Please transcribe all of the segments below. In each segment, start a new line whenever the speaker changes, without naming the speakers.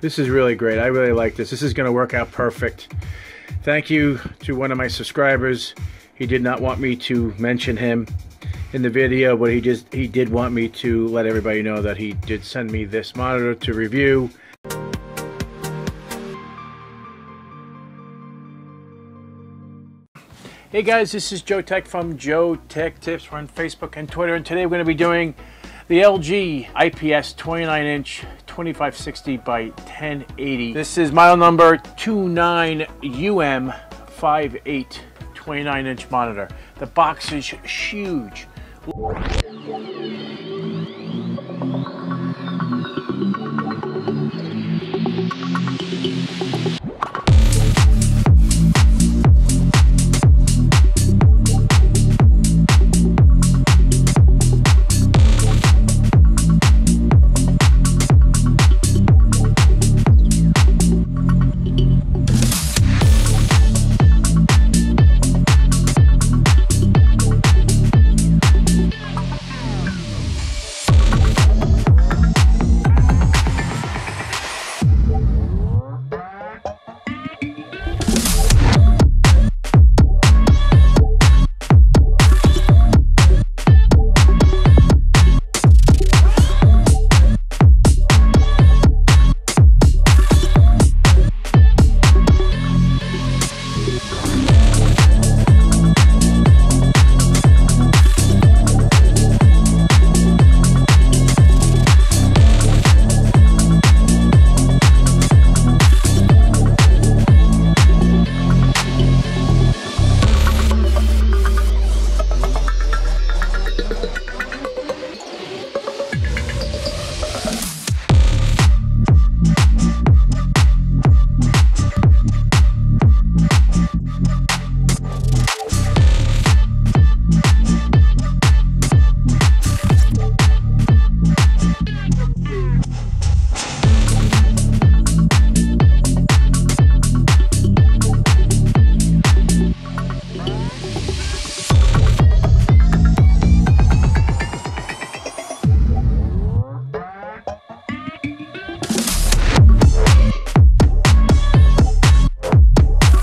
This is really great. I really like this. This is going to work out perfect. Thank you to one of my subscribers. He did not want me to mention him in the video, but he did want me to let everybody know that he did send me this monitor to review. Hey guys, this is Joeteck from JoeteckTips. We're on Facebook and Twitter, and today we're going to be doing the LG IPS 29-inch 2560 by 1080. This is model number 29UM58 29-inch monitor. The box is huge.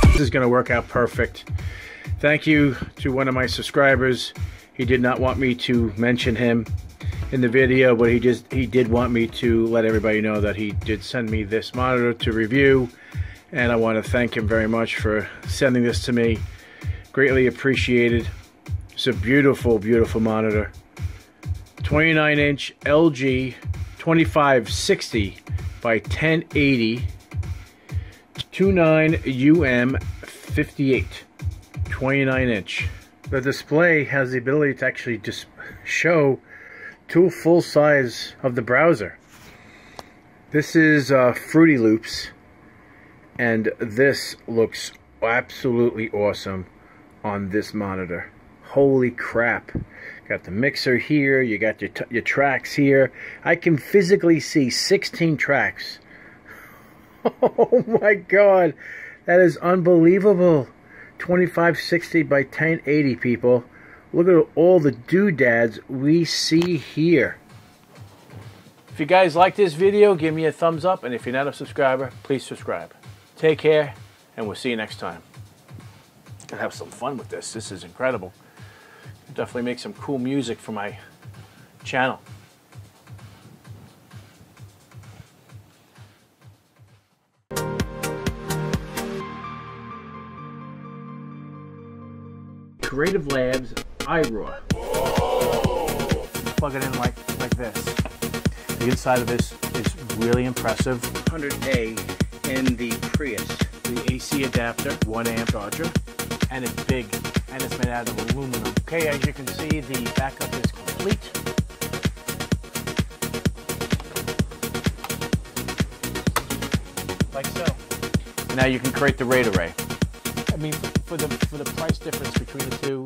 This is going to work out perfect. Thank you to one of my subscribers. He did not want me to mention him in the video, but he did want me to let everybody know that he did send me this monitor to review, and I want to thank him very much for sending this to me. Greatly appreciated. It's a beautiful, beautiful monitor. 29-inch LG 2560 by 1080 29UM58 29-inch. The display has the ability to actually just show two full size of the browser. This is Fruity Loops, and this looks absolutely awesome on this monitor. Holy crap. Got the mixer here, you got your tracks here. I can physically see 16 tracks. Oh my god, that is unbelievable. 2560 by 1080, people. Look at all the doodads we see here. If you guys like this video, give me a thumbs up, and if you're not a subscriber, please subscribe. Take care, and we'll see you next time. Gonna have some fun with this. This is incredible. Definitely make some cool music for my channel. Creative Labs iRaw. Plug it in like this. The inside of this is really impressive. 100A in the Prius. The AC adapter, 1 amp charger, and it's big, and it's made out of aluminum. Okay, as you can see, the backup is complete. Like so. Now you can create the RAID array. I mean, for the price difference between the two,